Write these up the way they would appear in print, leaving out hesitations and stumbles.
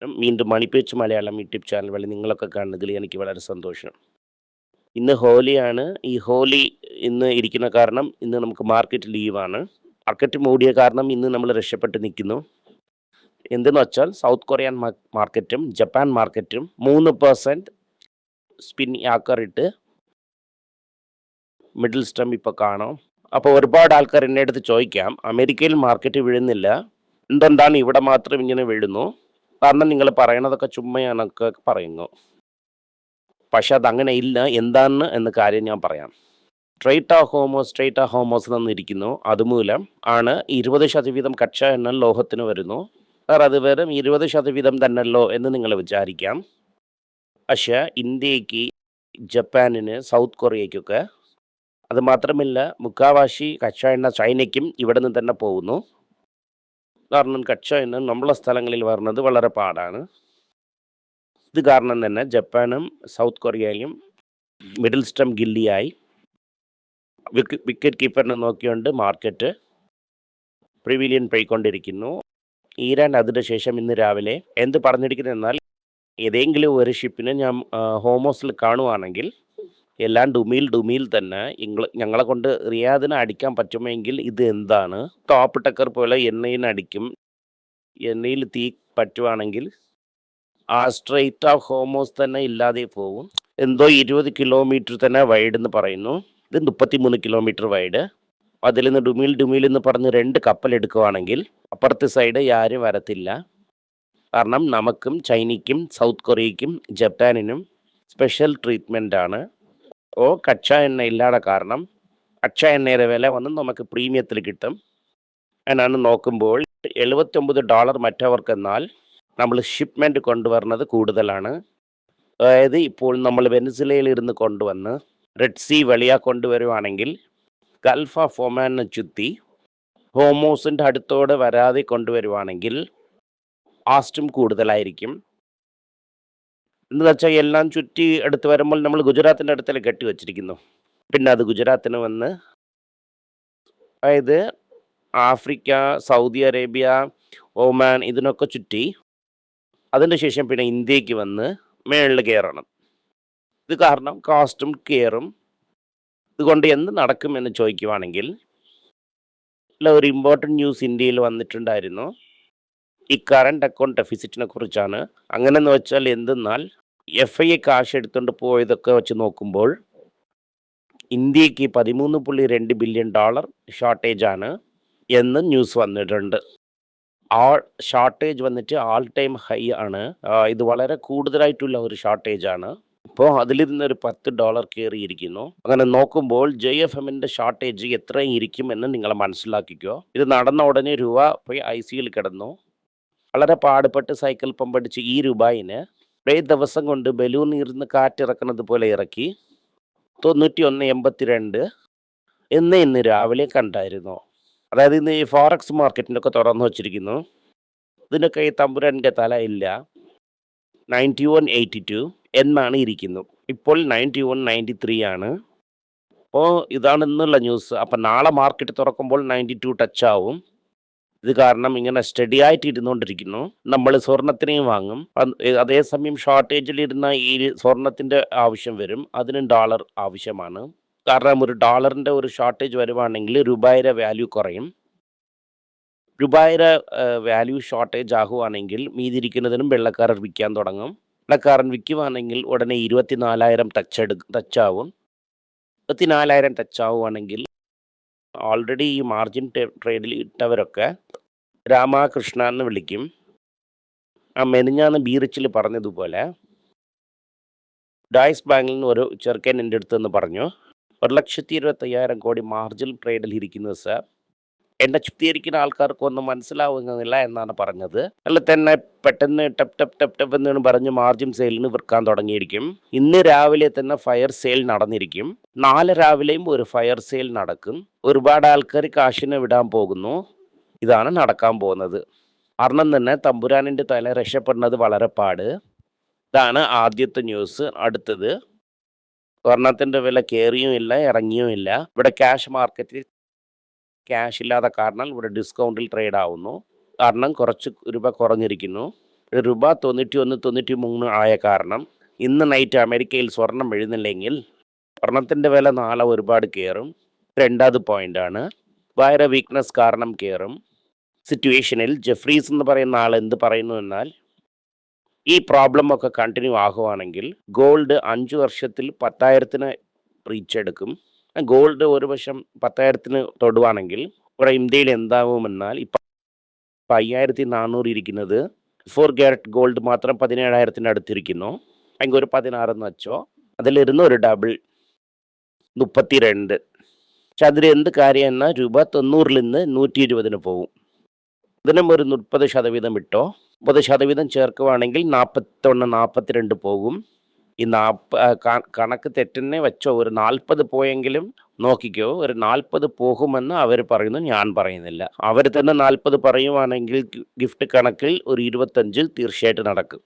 വീണ്ടും മണിപ്പേച്ച് Malayalam YouTube channel വഴി നിങ്ങളൊക്കെ കാണുന്നതിൽ എനിക്ക് വളരെ സന്തോഷം. ഇന്ന് ഹോലിയാണ്. ഈ ഹോലി ഇന്ന് ഇരിക്കുന്ന കാരണം ഇന്ന് നമുക്ക് മാർക്കറ്റ് ലീവാണ്. മാർക്കറ്റ് മൂടിയ കാരണം ഇന്ന് നമ്മൾ രക്ഷപ്പെട്ട് നിൽക്കുന്നു. എന്തെന്ന് വെച്ചാൽ സൗത്ത് കൊറിയൻ മാർക്കറ്റും ജപ്പാൻ മാർക്കറ്റും 3% സ്പിൻ ആക്കാറിട്ട് മിഡിൽ സ്റ്റം ഇപ്പോൾ കാണാം. അപ്പോൾ ഒരുപാട് ആൾക്കാർ എൻ്റെ അടുത്ത് ചോദിക്കാം, അമേരിക്കയിൽ മാർക്കറ്റ് വീഴുന്നില്ല, എന്തുകൊണ്ടാണ് ഇവിടെ മാത്രം ഇങ്ങനെ വീഴുന്നു? കാരണം നിങ്ങൾ പറയണതൊക്കെ ചുമ്മയാണൊക്കെ പറയുന്നു. പക്ഷെ അതങ്ങനെ ഇല്ല. എന്താണ് എന്ന കാര്യം ഞാൻ പറയാം. സ്ട്രേറ്റ് ഹോമോസ് എന്നിരിക്കുന്നു. അതുമൂലം ആണ് 20% കച്ച എണ്ണ ലോഹത്തിന് വരുന്നു. സാർ അത് വെറും 20% തന്നെയല്ലോ എന്ന് നിങ്ങൾ വിചാരിക്കാം. പക്ഷേ ഇന്ത്യക്ക്, ജപ്പാനിന്, സൗത്ത് കൊറിയയ്ക്കൊക്കെ അത് മാത്രമല്ല മുക്കാവാശി കച്ച എണ്ണ ചൈനയ്ക്കും ഇവിടെ നിന്ന് തന്നെ പോകുന്നു. കാരണം കച്ച എണ്ണ നമ്മളെ സ്ഥലങ്ങളിൽ വരുന്നത് വളരെ പാടാണ്. ഇത് കാരണം തന്നെ ജപ്പാനും സൗത്ത് കൊറിയയും മിഡിൽ സ്റ്റം ഗില്ലിയായി വിക്കറ്റ് കീപ്പറിനെ നോക്കിക്കൊണ്ട് മാർക്കറ്റ് പ്രിവിലിയൻ പോയിക്കൊണ്ടിരിക്കുന്നു. ഈരാൻ അതിന് ശേഷം ഇന്ന് രാവിലെ എന്ത് പറഞ്ഞിരിക്കുന്നതെന്നാൽ, ഏതെങ്കിലും ഒരു ഷിപ്പിനെ ഞാൻ ഹോമോസിൽ കാണുവാണെങ്കിൽ എല്ലാം ഡുമീൽ തന്നെ ഞങ്ങളെ കൊണ്ട് റിയാദിനെ അടിക്കാൻ പറ്റുമെങ്കിൽ ഇത് എന്താണ്, ടോപ്പ് ടക്കർ പോലെ എണ്ണയിൽ അടിക്കും. എണ്ണയിൽ തീ പറ്റുവാണെങ്കിൽ ആ സ്ട്രെയിറ്റ് ഓഫ് ഹോമോസ് തന്നെ ഇല്ലാതെ പോകും. എന്തോ 20 കിലോമീറ്റർ തന്നെ വൈഡ് എന്ന് പറയുന്നു. ഇത് 33 കിലോമീറ്റർ വൈഡ്. അതിൽ നിന്ന് ഡുമീൽ എന്ന് പറഞ്ഞ് 2 കപ്പൽ എടുക്കുവാണെങ്കിൽ അപ്പുറത്തെ സൈഡ് ആരും വരത്തില്ല. കാരണം നമുക്കും ചൈനയ്ക്കും സൗത്ത് കൊറിയയ്ക്കും ജപ്പാനിനും സ്പെഷ്യൽ ട്രീറ്റ്മെൻ്റ് ആണ്. കച്ച എണ്ണ ഇല്ലാതെ കാരണം കച്ച എണ്ണയുടെ വില വന്ന് നമുക്ക് പ്രീമിയത്തിൽ കിട്ടും. എന്നാണ് നോക്കുമ്പോൾ $79 മറ്റവർക്കെന്നാൽ നമ്മൾ ഷിപ്മെൻറ്റ് കൊണ്ടുവരുന്നത് കൂടുതലാണ്. അതായത് ഇപ്പോൾ നമ്മൾ വെനസ്വേലയിൽ ഇരുന്ന് കൊണ്ടുവന്ന് റെഡ് സീ വഴിയാ കൊണ്ടുവരുവാണെങ്കിൽ ഗൾഫ് ഓഫ് ഒമാനെ ചുറ്റി ഹോമോസിൻ്റെ അടുത്തോടെ വരാതെ കൊണ്ടുവരുവാണെങ്കിൽ കാസ്റ്റും കൂടുതലായിരിക്കും. എന്ന് വെച്ചാൽ എല്ലാം ചുറ്റി അടുത്ത് വരുമ്പോൾ നമ്മൾ ഗുജറാത്തിൻ്റെ അടുത്തല്ലേ കെട്ടി വച്ചിരിക്കുന്നു. പിന്നെ അത് ഗുജറാത്തിന് വന്ന്, അതായത് ആഫ്രിക്ക, സൗദി അറേബ്യ, ഒമാൻ ഇതിനൊക്കെ ചുറ്റി അതിൻ്റെ ശേഷം പിന്നെ ഇന്ത്യക്ക് വന്ന് മേളിൽ കയറണം. ഇത് കാരണം കാസ്റ്റും കയറും. ഇതുകൊണ്ട് എന്ത് നടക്കും എന്ന് ചോദിക്കുവാണെങ്കിൽ, ഒരു ഇമ്പോർട്ടൻറ്റ് ന്യൂസ് ഇന്ത്യയിൽ വന്നിട്ടുണ്ടായിരുന്നു. ഈ കറണ്ട് അക്കൗണ്ട് ഡെഫിസിറ്റിനെ കുറിച്ചാണ്. അങ്ങനെയെന്ന് വെച്ചാൽ എന്തെന്നാൽ FIA കാശ് എടുത്തുകൊണ്ട് പോയതൊക്കെ വെച്ച് നോക്കുമ്പോൾ ഇന്ത്യക്ക് $13.2 ബില്യൺ ഷോർട്ടേജ് ആണ് എന്ന് ന്യൂസ് വന്നിട്ടുണ്ട്. ആ ഷോർട്ടേജ് വന്നിട്ട് ആൾ ടൈം ഹൈ ആണ്. ഇത് വളരെ കൂടുതലായിട്ടുള്ള ഒരു ഷോർട്ടേജ് ആണ്. ഇപ്പോൾ അതിൽ നിന്നൊരു $10 കയറിയിരിക്കുന്നു. അങ്ങനെ നോക്കുമ്പോൾ JFMൻ്റെ ഷോർട്ടേജ് എത്ര ഇരിക്കും എന്ന് നിങ്ങൾ മനസ്സിലാക്കിക്കോ. ഇത് നടന്ന ഉടനെ രൂപ പോയി ICയിൽ കിടന്നു. വളരെ പാടുപെട്ട് സൈക്കിൾ പമ്പടിച്ച് ഈ രൂപയിന് ഒരേ ദിവസം കൊണ്ട് ബലൂൺ ഇരുന്ന് കാറ്റിറക്കുന്നത് പോലെ ഇറക്കി 91.82 എന്ന് ഇന്ന് രാവിലെ കണ്ടായിരുന്നു. അതായത് ഇന്ന് ഈ ഫോറക്സ് മാർക്കറ്റിനൊക്കെ തുറന്നു വച്ചിരിക്കുന്നു. ഇതിനൊക്കെ ഈ തമ്പുരാൻ്റെ തല ഇല്ല. 91.82 എന്നാണ് ഇരിക്കുന്നു. ഇപ്പോൾ 91.93 ആണ്. അപ്പോൾ ഇതാണ് ഇന്നുള്ള ന്യൂസ്. അപ്പം നാളെ മാർക്കറ്റ് തുറക്കുമ്പോൾ 92 ടച്ച് ആവും. ഇത് കാരണം ഇങ്ങനെ സ്റ്റഡി ആയിട്ട് ഇരുന്നുകൊണ്ടിരിക്കുന്നു. നമ്മൾ സ്വർണത്തിനെയും വാങ്ങും. അതേസമയം ഷോർട്ടേജിലിരുന്ന ഈ സ്വർണത്തിൻ്റെ ആവശ്യം വരും. അതിനും ഡോളർ ആവശ്യമാണ്. കാരണം ഒരു ഡോളറിൻ്റെ ഒരു ഷോർട്ടേജ് വരുവാണെങ്കിൽ രൂപയുടെ വാല്യൂ കുറയും. രൂപയുടെ വാല്യൂ ഷോർട്ടേജ് ആകുവാണെങ്കിൽ മീതിരിക്കുന്നതിനും വെള്ളക്കാരൻ വിൽക്കാൻ തുടങ്ങും. വെള്ളക്കാരൻ വിൽക്കുവാണെങ്കിൽ ഉടനെ 24,000 ടച്ചാവും. 24,000 ടച്ച് ആവുകയാണെങ്കിൽ ഓൾറെഡി ഈ മാർജിൻ ട്രേഡിൽ ഇട്ടവരൊക്കെ രാമകൃഷ്ണ എന്ന് വിളിക്കും. മെനിഞ്ഞാന്ന് ബീറിച്ചിൽ പറഞ്ഞതുപോലെ ഡായ്സ് ബാങ്കിൽ നിന്ന് ഒരു ചെറുക്കൻ എൻ്റെ അടുത്തെന്ന് പറഞ്ഞു, 1,25,000 കോടി മാർജിൻ ട്രേഡിൽ ഇരിക്കുന്നത് സാർ. എന്നെ ചുറ്റിയിരിക്കുന്ന ആൾക്കാർക്കൊന്നും മനസ്സിലാവുന്നില്ല എന്നാണ് പറഞ്ഞത്. അല്ല തന്നെ പെട്ടെന്ന് ടപ്പ് എന്ന് പറഞ്ഞ് മാർജിൻ സെയിലിന് വിൽക്കാൻ തുടങ്ങിയിരിക്കും. ഇന്ന് രാവിലെ തന്നെ ഫയർ സെയിൽ നടന്നിരിക്കും. നാളെ രാവിലെയും ഒരു ഫയർ സെയിൽ നടക്കും. ഒരുപാട് ആൾക്കാർ കാശിനെ വിടാൻ പോകുന്നു. ഇതാണ് നടക്കാൻ പോകുന്നത്. കാരണം തന്നെ തമ്പുരാനിൻ്റെ തല രക്ഷപ്പെടുന്നത് വളരെ പാട്. ഇതാണ് ആദ്യത്തെ ന്യൂസ്. അടുത്തത്, സ്വർണത്തിൻ്റെ വില കയറിയും ഇല്ല ഇറങ്ങിയും ഇല്ല. ഇവിടെ ക്യാഷ് മാർക്കറ്റിൽ ക്യാഷ് ഇല്ലാത്ത കാരണം ഇവിടെ ഡിസ്കൗണ്ടിൽ ട്രേഡ് ആവുന്നു. കാരണം കുറച്ച് രൂപ കുറഞ്ഞിരിക്കുന്നു. രൂപ 91-93 ആയ കാരണം ഇന്ന് നൈറ്റ് അമേരിക്കയിൽ സ്വർണം വീഴുന്നില്ലെങ്കിൽ സ്വർണത്തിൻ്റെ വില നാളെ ഒരുപാട് കയറും. രണ്ടാമത് പോയിൻ്റാണ്. വേറെ വീക്ക്നെസ് കാരണം കയറും. സിറ്റുവേഷനിൽ ജെഫ്രീസ് എന്ന് പറയുന്ന ആൾ എന്ത് പറയുന്നു എന്നാൽ ഈ പ്രോബ്ലം ഒക്കെ കണ്ടിന്യൂ ആകുവാണെങ്കിൽ ഗോൾഡ് 5 വർഷത്തിൽ 10,000 റീച്ച് എടുക്കും. ഗോൾഡ് ഒരു വശം 10,000 തൊടുവാണെങ്കിൽ ഇവിടെ ഇന്ത്യയിൽ എന്താകുമെന്നാൽ ഇപ്പം 5,400 ഇരിക്കുന്നത് 4 ക്യാരറ്റ് ഗോൾഡ് മാത്രം 17,000 അടുത്തിരിക്കുന്നു. എങ്കിൽ ഒരു 16 എന്ന് വെച്ചോ, അതിലിരുന്ന് ഒരു ഡബിൾ 32. പക്ഷെ അതിൽ എന്ത് കാര്യം എന്നാൽ രൂപ 90 നിന്ന് 120 പോകും. ഇതിനും ഒരു 30% ഇട്ടോ. 30% ചേർക്കുവാണെങ്കിൽ 41-42 പോകും. ഈ കണക്ക് തെറ്റന്നെ വെച്ചോ, ഒരു 40 പോയെങ്കിലും നോക്കിക്കോ. ഒരു 40 പോകുമെന്ന് അവർ പറയുന്നു, ഞാൻ പറയുന്നില്ല. അവർ തന്നെ 40 പറയുവാണെങ്കിൽ ഗിഫ്റ്റ് കണക്കിൽ ഒരു 25 തീർച്ചയായിട്ടും നടക്കും.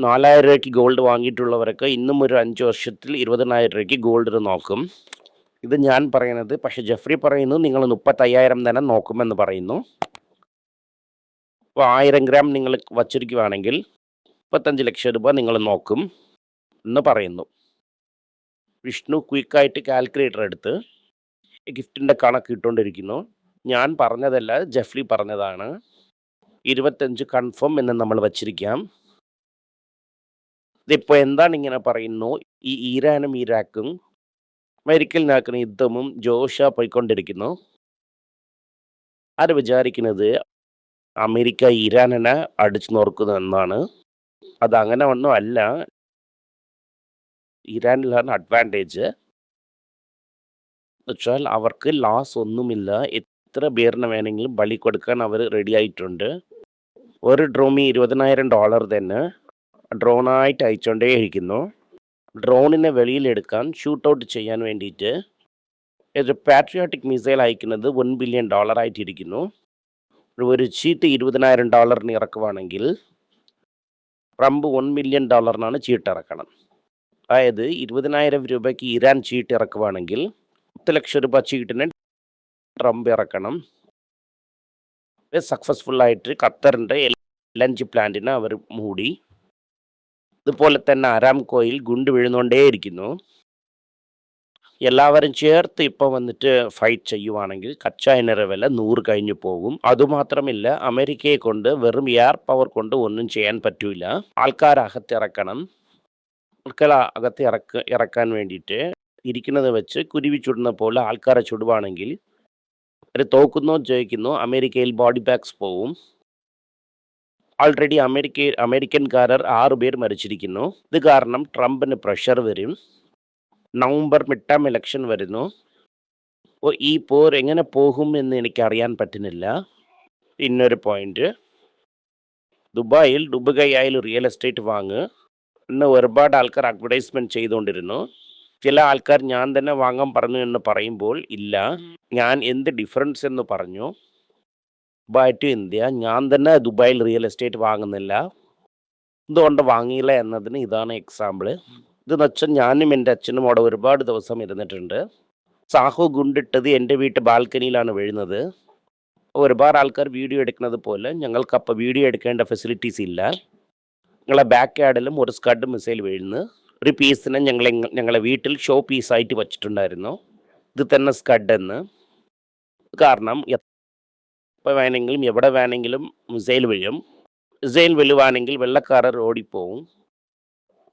4,000 രൂപയ്ക്ക് ഗോൾഡ് വാങ്ങിയിട്ടുള്ളവരൊക്കെ ഇന്നും ഒരു 5 വർഷത്തിൽ 20,000 രൂപയ്ക്ക് ഗോൾഡ് നോക്കും. ഇത് ഞാൻ പറയുന്നത്. പക്ഷെ ജെഫ്രി പറയുന്നു നിങ്ങൾ 35,000 തന്നെ നോക്കുമെന്ന് പറയുന്നു. അപ്പോൾ 1000 ഗ്രാം നിങ്ങൾ വച്ചിരിക്കുകയാണെങ്കിൽ 35 ലക്ഷം രൂപ നിങ്ങൾ നോക്കും എന്ന് പറയുന്നു. വിഷ്ണു ക്വിക്കായിട്ട് കാൽക്കുലേറ്റർ എടുത്ത് ഗിഫ്റ്റിൻ്റെ കണക്ക് ഇട്ടുകൊണ്ടിരിക്കുന്നു. ഞാൻ പറഞ്ഞതല്ല, ജെഫ്രി പറഞ്ഞതാണ്. 25 കൺഫേം എന്ന് നമ്മൾ വച്ചിരിക്കാം. ഇതിപ്പോൾ എന്താണ് ഇങ്ങനെ പറയുന്നു, ഈ ഇറാനും ഇറാഖും അമേരിക്കയിൽ നടക്കുന്ന യുദ്ധവും പോയിക്കൊണ്ടിരിക്കുന്നു. ആര് വിചാരിക്കുന്നത് അമേരിക്ക ഇറാനിനെ അടിച്ചു നോക്കുന്നു എന്നാണ്. അതങ്ങനെ ഒന്നും അല്ല. ഇറാനിലാണ് അഡ്വാൻറ്റേജ്. വെച്ചാൽ അവർക്ക് ലോസ് ഒന്നുമില്ല. എത്ര പേരിന് വേണമെങ്കിലും ബലി കൊടുക്കാൻ അവർ റെഡി ആയിട്ടുണ്ട്. ഒരു ഡ്രോണി $20,000 തന്നെ ഡ്രോണായിട്ട് അയച്ചുകൊണ്ടേ ഇരിക്കുന്നു. ഡ്രോണിനെ വെളിയിലെടുക്കാൻ ഷൂട്ട് ഔട്ട് ചെയ്യാൻ വേണ്ടിയിട്ട് ഒരു പാട്രിയോട്ടിക് മിസൈൽ അയക്കുന്നത് $1 ബില്യൺ ആയിട്ടിരിക്കുന്നു. ഒരു ചീട്ട് $20,000 ഇറക്കുവാണെങ്കിൽ ട്രംപ് $1 മില്യൺ ചീട്ട് ഇറക്കണം. അതായത് 20,000 രൂപയ്ക്ക് ഇറാൻ ചീട്ട് ഇറക്കുവാണെങ്കിൽ 10 ലക്ഷം രൂപ ചീട്ടിന് ട്രംപ് ഇറക്കണം. സക്സസ്ഫുള്ളായിട്ട് ഖത്തറിൻ്റെ LNG പ്ലാന്റിനെ അവർ മൂടി. ഇതുപോലെ തന്നെ അരാംകോയിൽ ഗുണ്ട് വീഴുന്നുകൊണ്ടേയിരിക്കുന്നു. എല്ലാവരും ചേർത്ത് ഇപ്പോൾ വന്നിട്ട് ഫൈറ്റ് ചെയ്യുവാണെങ്കിൽ കച്ചാ എണ്ണയുടെ വില 100 കഴിഞ്ഞു പോകും. അതുമാത്രമില്ല, അമേരിക്കയെ കൊണ്ട് വെറും എയർ പവർ കൊണ്ട് ഒന്നും ചെയ്യാൻ പറ്റൂല. ആൾക്കാർ അകത്തിറക്കണം. ആൾക്കാർ ഇറക്കാൻ വേണ്ടിയിട്ട് ഇരിക്കുന്നത് വെച്ച് കുരുവി ചുടുന്ന പോലെ ആൾക്കാരെ ചുടുവാണെങ്കിൽ അവർ തോക്കുന്നോ ജയിക്കുന്നോ അമേരിക്കയിൽ ബോഡി ബാഗ്സ് പോവും. ആൾറെഡി അമേരിക്കൻകാരർ 6 പേർ മരിച്ചിരിക്കുന്നു. ഇത് കാരണം ട്രംപിന് പ്രഷർ വരും. നവംബർ മിഡ് ടേം ഇലക്ഷൻ വരുന്നു. അപ്പോൾ ഈ പോർ എങ്ങനെ പോകും എന്ന് എനിക്കറിയാൻ പറ്റുന്നില്ല. ഇന്നൊരു പോയിന്റ്, ദുബായിൽ ദുബായിൽ റിയൽ എസ്റ്റേറ്റ് വാങ്ങുക ഇന്ന് ഒരുപാട് ആൾക്കാർ അഡ്വർടൈസ്മെൻറ്റ് ചെയ്തുകൊണ്ടിരുന്നു. ചില ആൾക്കാർ ഞാൻ തന്നെ വാങ്ങാൻ പറഞ്ഞു എന്ന് പറയുമ്പോൾ ഇല്ല, ഞാൻ എന്ത് ഡിഫറൻസ് എന്ന് പറഞ്ഞു. ദുബായ് ടു ഇന്ത്യ, ഞാൻ തന്നെ ദുബായിൽ റിയൽ എസ്റ്റേറ്റ് വാങ്ങുന്നില്ല. എന്തുകൊണ്ട് വാങ്ങിയില്ല എന്നതിന് ഇതാണ് എക്സാമ്പിൾ. ഇതെന്ന് വെച്ചാൽ ഞാനും എൻ്റെ അച്ഛനും അവിടെ ഒരുപാട് ദിവസം ഇരുന്നിട്ടുണ്ട്. സാഹു ഗുണ്ടിട്ടത് എൻ്റെ വീട്ട് ബാൽക്കണിയിലാണ് വീഴുന്നത്. ഒരുപാട് ആൾക്കാർ വീഡിയോ എടുക്കുന്നത് പോലെ ഞങ്ങൾക്ക് അപ്പോൾ വീഡിയോ എടുക്കേണ്ട ഫെസിലിറ്റീസ് ഇല്ല. ഞങ്ങളെ ബാക്ക് യാർഡിലും ഒരു സ്കഡ് മിസൈൽ വീഴുന്നു. ഒരു പീസിനെ ഞങ്ങളെ വീട്ടിൽ ഷോ പീസായിട്ട് വച്ചിട്ടുണ്ടായിരുന്നു. ഇത് തന്നെ സ്കഡ് എന്ന്. കാരണം എപ്പോൾ വേണമെങ്കിലും എവിടെ വേണമെങ്കിലും മിസൈൽ വീഴും. മിസൈൽ വീഴുവാണെങ്കിൽ വെള്ളക്കാരർ ഓടിപ്പോവും.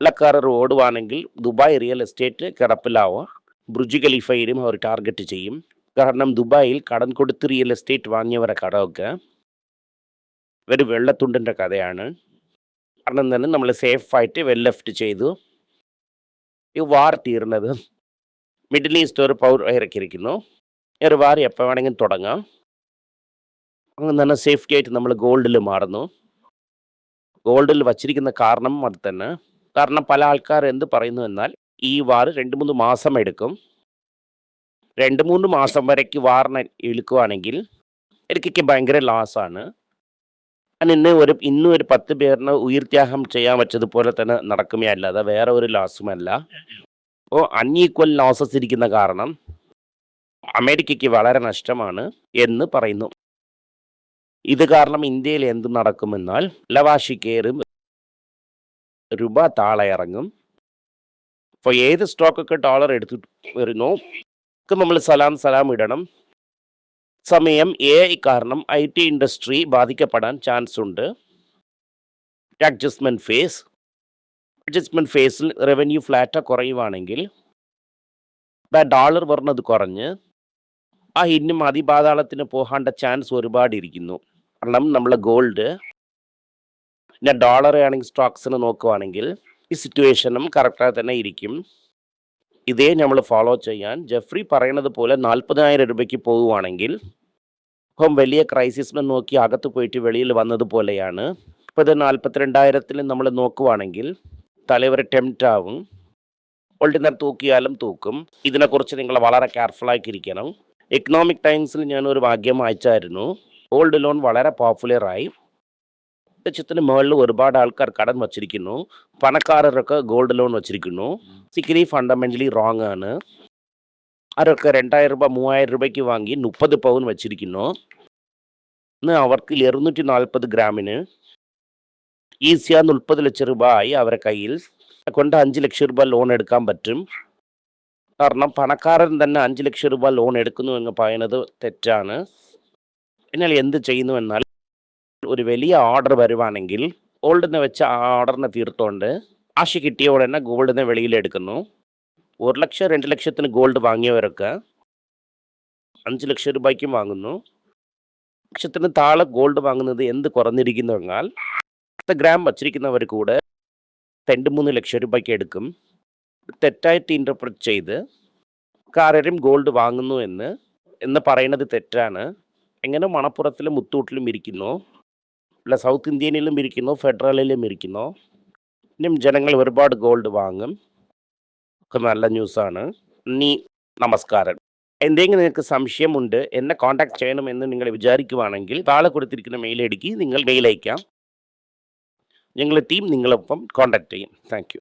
വെള്ളക്കാരർ ഓടുവാണെങ്കിൽ ദുബായ് റിയൽ എസ്റ്റേറ്റ് കിടപ്പിലാവും. ബുർജ് ഖലീഫയിലും അവർ ടാർഗറ്റ് ചെയ്യും. കാരണം ദുബായിൽ കടം കൊടുത്ത് റിയൽ എസ്റ്റേറ്റ് വാങ്ങിയവരെ കടമൊക്കെ ഒരു വെള്ളത്തുണ്ടിൻ്റെ കഥയാണ്. കാരണം തന്നെ നമ്മൾ സേഫായിട്ട് വെൽ ലെഫ്റ്റ് ചെയ്തു. ഈ വാർ തീർന്നത് മിഡിൽ ഈസ്റ്റ് ഒരു പവർ ഇറക്കിയിരിക്കുന്നു. ഒരു വാർ എപ്പോൾ വേണമെങ്കിലും തുടങ്ങാം. അങ്ങനെ തന്നെ സേഫ്റ്റി ആയിട്ട് നമ്മൾ ഗോൾഡിൽ മാറുന്നു. ഗോൾഡിൽ വച്ചിരിക്കുന്ന കാരണം അത് തന്നെ. കാരണം പല ആൾക്കാർ എന്ത് പറയുന്നു എന്നാൽ ഈ വാർ 2-3 മാസം എടുക്കും. 2-3 മാസം വരയ്ക്ക് വാറിനെ ഇழுക്കുവാണെങ്കിൽ എനിക്കൊക്കെ ഭയങ്കര ലോസാണ്. ഞാൻ ഇന്നും ഒരു 10 പേരിന് ഉയർത്യാഗം ചെയ്യാൻ വെച്ചതുപോലെ തന്നെ നടക്കുമേ അല്ലാതെ വേറെ ഒരു ലോസുമല്ല. അപ്പോൾ അൺഈക്വൽ ലോസസ് ഇരിക്കുന്ന കാരണം അമേരിക്കയ്ക്ക് വളരെ നഷ്ടമാണ് എന്ന് പറയുന്നു. ഇത് കാരണം ഇന്ത്യയിൽ എന്ത് നടക്കുമെന്നാൽ ലവാശി കയറും. രൂപ താഴെ ഇറങ്ങും. അപ്പോൾ ഏത് സ്റ്റോക്കൊക്കെ ഡോളർ എടുത്തിട്ട് വരുന്നോ ഒക്കെ നമ്മൾ സലാം ഇടണം. സമയം AI കാരണം IT ഇൻഡസ്ട്രി ബാധിക്കപ്പെടാൻ ചാൻസ് ഉണ്ട്. അഡ്ജസ്റ്റ്മെൻറ്റ് ഫേസിൽ റവന്യൂ ഫ്ലാറ്റ് കുറയുവാണെങ്കിൽ ഡോളർ വരുന്നത് കുറഞ്ഞ് ഇന്നും അതിപാതാളത്തിന് പോകേണ്ട ചാൻസ് ഒരുപാട് ഇരിക്കുന്നു. കാരണം നമ്മൾ ഗോൾഡ് പിന്നെ ഡോളർ ആണെങ്കിൽ സ്റ്റോക്സിന് നോക്കുവാണെങ്കിൽ ഈ സിറ്റുവേഷനും കറക്റ്റായി തന്നെ ഇരിക്കും. ഇതേ നമ്മൾ ഫോളോ ചെയ്യാൻ ജെഫ്രി പറയുന്നത് പോലെ 40,000 രൂപയ്ക്ക് പോവുകയാണെങ്കിൽ ഇപ്പം വലിയ ക്രൈസിസിനെ നോക്കി അകത്ത് പോയിട്ട് വെളിയിൽ വന്നതുപോലെയാണ്. ഇപ്പോൾ ഇത് 42,000 നമ്മൾ നോക്കുവാണെങ്കിൽ തലവരെ ടെംപ്റ്റ് ആവും. ഓൾഡിനർ തൂക്കിയാലും തൂക്കും. ഇതിനെക്കുറിച്ച് നിങ്ങൾ വളരെ കെയർഫുള്ളായിട്ടിരിക്കണം. എക്കണോമിക് ടൈംസിൽ ഞാനൊരു വാക്യം അയച്ചായിരുന്നു. ഗോൾഡ് ലോൺ വളരെ പോപ്പുലറായി. ലക്ഷത്തിന് മുകളിൽ ഒരുപാട് ആൾക്കാർ കടം വച്ചിരിക്കുന്നു. പണക്കാരൊക്കെ ഗോൾഡ് ലോൺ വച്ചിരിക്കുന്നു. സിക്കലി ഫണ്ടമെൻ്റലി റോങ് ആണ്. അവരൊക്കെ 2,000 രൂപ 3,000 രൂപയ്ക്ക് വാങ്ങി 30 പൗൻ വച്ചിരിക്കുന്നു. ഇന്ന് അവർക്ക് 240 ഗ്രാമിന് ഈസിയാ 30 ലക്ഷം രൂപ ആയി അവരുടെ കയ്യിൽ. കൊണ്ട് 5 ലക്ഷം രൂപ ലോൺ എടുക്കാൻ പറ്റും. കാരണം പണക്കാരൻ തന്നെ 5 ലക്ഷം രൂപ ലോൺ എടുക്കുന്നു എന്ന് പറയുന്നത് തെറ്റാണ്. എന്നാൽ എന്ത് ചെയ്യുന്നു എന്നാൽ ഒരു വലിയ ഓർഡർ വരുവാണെങ്കിൽ ഗോൾഡിനെ വെച്ച് ആ ഓർഡറിനെ തീർത്തോണ്ട് ആശ കിട്ടിയ ഉടനെ ഗോൾഡിനെ വെളിയിലെടുക്കുന്നു. 1 ലക്ഷം 2 ലക്ഷത്തിന് ഗോൾഡ് വാങ്ങിയവരൊക്കെ 5 ലക്ഷം രൂപയ്ക്കും വാങ്ങുന്നു. ലക്ഷത്തിന് താഴെ ഗോൾഡ് വാങ്ങുന്നത് എന്ത് കുറഞ്ഞിരിക്കുന്നു എന്നാൽ 10 ഗ്രാം വച്ചിരിക്കുന്നവർ കൂടെ 2-3 ലക്ഷം രൂപയ്ക്ക് എടുക്കും. തെറ്റായിട്ട് ഇൻ്റർപ്രറ്റ് ചെയ്ത് കാര്യം ഗോൾഡ് വാങ്ങുന്നു എന്ന് പറയുന്നത് തെറ്റാണ്. എങ്ങനെ മണപ്പുറത്തിലും മുത്തൂട്ടിലും ഇരിക്കുന്നു, അല്ല സൗത്ത് ഇന്ത്യയിലും ഇരിക്കുന്നു, ഫെഡറലിലും ഇരിക്കുന്നു. ഇനിയും ജനങ്ങൾ ഒരുപാട് ഗോൾഡ് വാങ്ങും. ഒക്കെ നല്ല ന്യൂസാണ്. നമസ്കാരം. എന്തെങ്കിലും നിങ്ങൾക്ക് സംശയമുണ്ട്, എന്നെ കോൺടാക്ട് ചെയ്യണമെന്ന് നിങ്ങൾ വിചാരിക്കുവാണെങ്കിൽ താഴെ കൊടുത്തിരിക്കുന്ന മെയിൽ ഐ ഡിക്ക് നിങ്ങൾ മെയിൽ അയക്കാം. ഞങ്ങളുടെ ടീം നിങ്ങളൊപ്പം കോൺടാക്ട് ചെയ്യും. Thank you.